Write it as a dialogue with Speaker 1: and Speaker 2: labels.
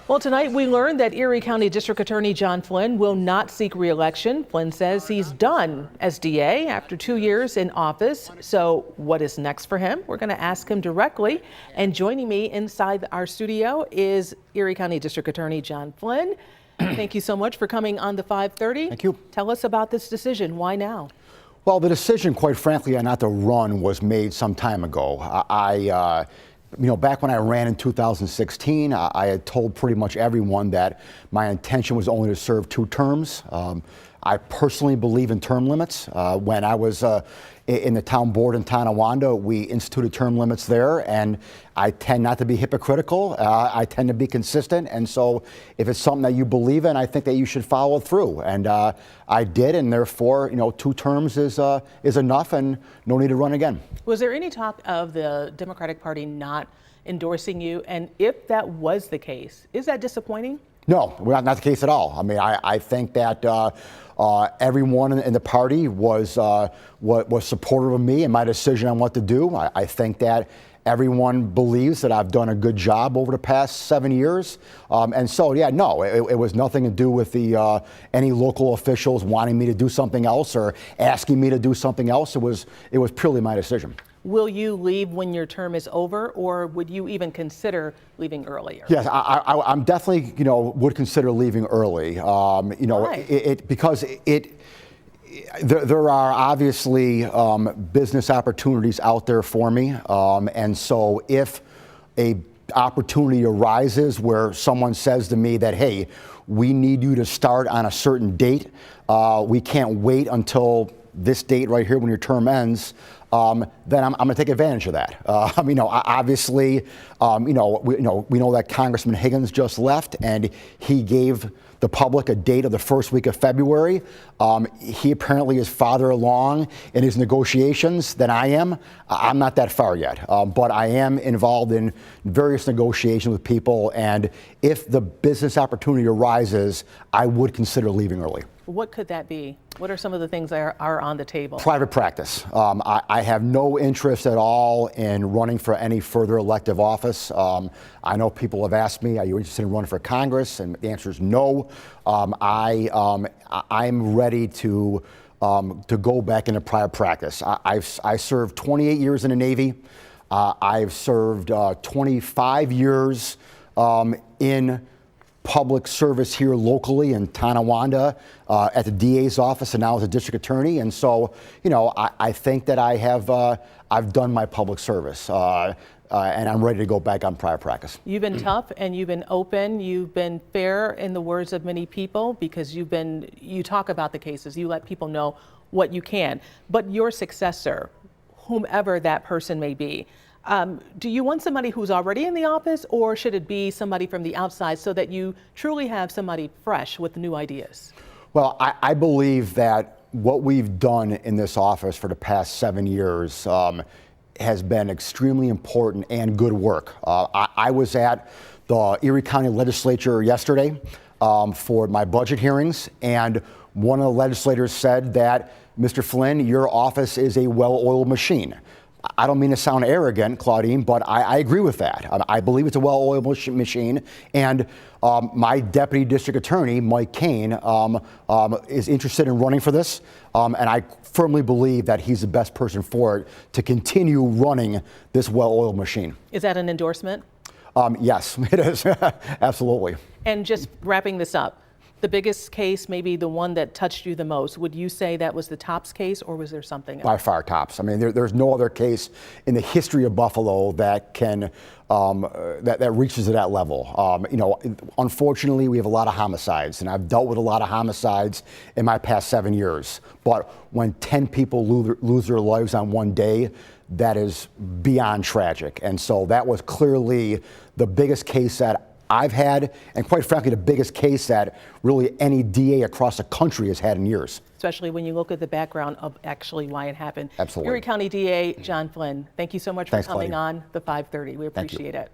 Speaker 1: Well, tonight we learned that Erie County District Attorney John Flynn will not seek re-election. Flynn says he's done as DA after 2 years in office. So what is next for him? We're going to ask him directly. And joining me inside our studio is Erie County District Attorney John Flynn. Thank you so much for coming on the 530.
Speaker 2: Thank you.
Speaker 1: Tell us about this decision. Why now?
Speaker 2: Well, the decision, quite frankly, not to run was made some time ago. Back when I ran in 2016, I had told pretty much everyone that my intention was only to serve 2 terms. I personally believe in term limits. When I was in the town board in Tonawanda, we instituted term limits there, and I tend not to be hypocritical. I tend to be consistent, and so if it's something that you believe in, I think that you should follow through. And I did, and therefore, 2 terms is enough, and no need to run again.
Speaker 1: Was there any talk of the Democratic Party not endorsing you? And if that was the case, is that disappointing?
Speaker 2: No, not the case at all. I mean, I think that everyone in the party was supportive of me and my decision on what to do. I think that everyone believes that I've done a good job over the past 7 years. And so, yeah, no, it was nothing to do with any local officials wanting me to do something else or asking me to do something else. It was purely my decision.
Speaker 1: Will you leave when your term is over, or would you even consider leaving earlier?
Speaker 2: Yes, I'm definitely, would consider leaving early.
Speaker 1: Why?
Speaker 2: Because there are obviously business opportunities out there for me, and so if a opportunity arises where someone says to me that, hey, we need you to start on a certain date, we can't wait until this date right here when your term ends, then I'm going to take advantage of that. Obviously, we know that Congressman Higgins just left, and he gave the public a date of the first week of February. He apparently is farther along in his negotiations than I am. I'm not that far yet, but I am involved in various negotiations with people, and if the business opportunity arises, I would consider leaving early.
Speaker 1: What could that be? What are some of the things that are on the table?
Speaker 2: Private practice. I have no interest at all in running for any further elective office. I know people have asked me, are you interested in running for Congress? And the answer is no. I'm ready to go back into private practice. I served 28 years in the Navy. I've served 25 years in public service here locally in Tonawanda at the DA's office, and now as a district attorney. And so, I think that I've done my public service, and I'm ready to go back on private practice.
Speaker 1: You've been tough, and you've been open, you've been fair, in the words of many people, because you talk about the cases, you let people know what you can. But your successor, whomever that person may be, do you want somebody who's already in the office, or should it be somebody from the outside so that you truly have somebody fresh with new ideas?
Speaker 2: Well, I believe that what we've done in this office for the past 7 years has been extremely important and good work. I was at the Erie County Legislature yesterday for my budget hearings, and one of the legislators said that, Mr. Flynn, your office is a well-oiled machine. I don't mean to sound arrogant, Claudine, but I agree with that. I believe it's a well-oiled machine, and my deputy district attorney, Mike Kane, is interested in running for this, and I firmly believe that he's the best person for it to continue running this well-oiled machine.
Speaker 1: Is that an endorsement?
Speaker 2: Yes, it is. Absolutely.
Speaker 1: And just wrapping this up, the biggest case, maybe the one that touched you the most, would you say that was the Tops case, or was there something else?
Speaker 2: By far Tops. I mean, there's no other case in the history of Buffalo that can that reaches to that level. Unfortunately, we have a lot of homicides, and I've dealt with a lot of homicides in my past 7 years. But when 10 people lose their lives on one day, that is beyond tragic. And so that was clearly the biggest case that I've had, and quite frankly, the biggest case that really any DA across the country has had in years.
Speaker 1: Especially when you look at the background of actually why it happened.
Speaker 2: Absolutely.
Speaker 1: Erie County DA John Flynn, thank you so much for coming on the 530. We appreciate it.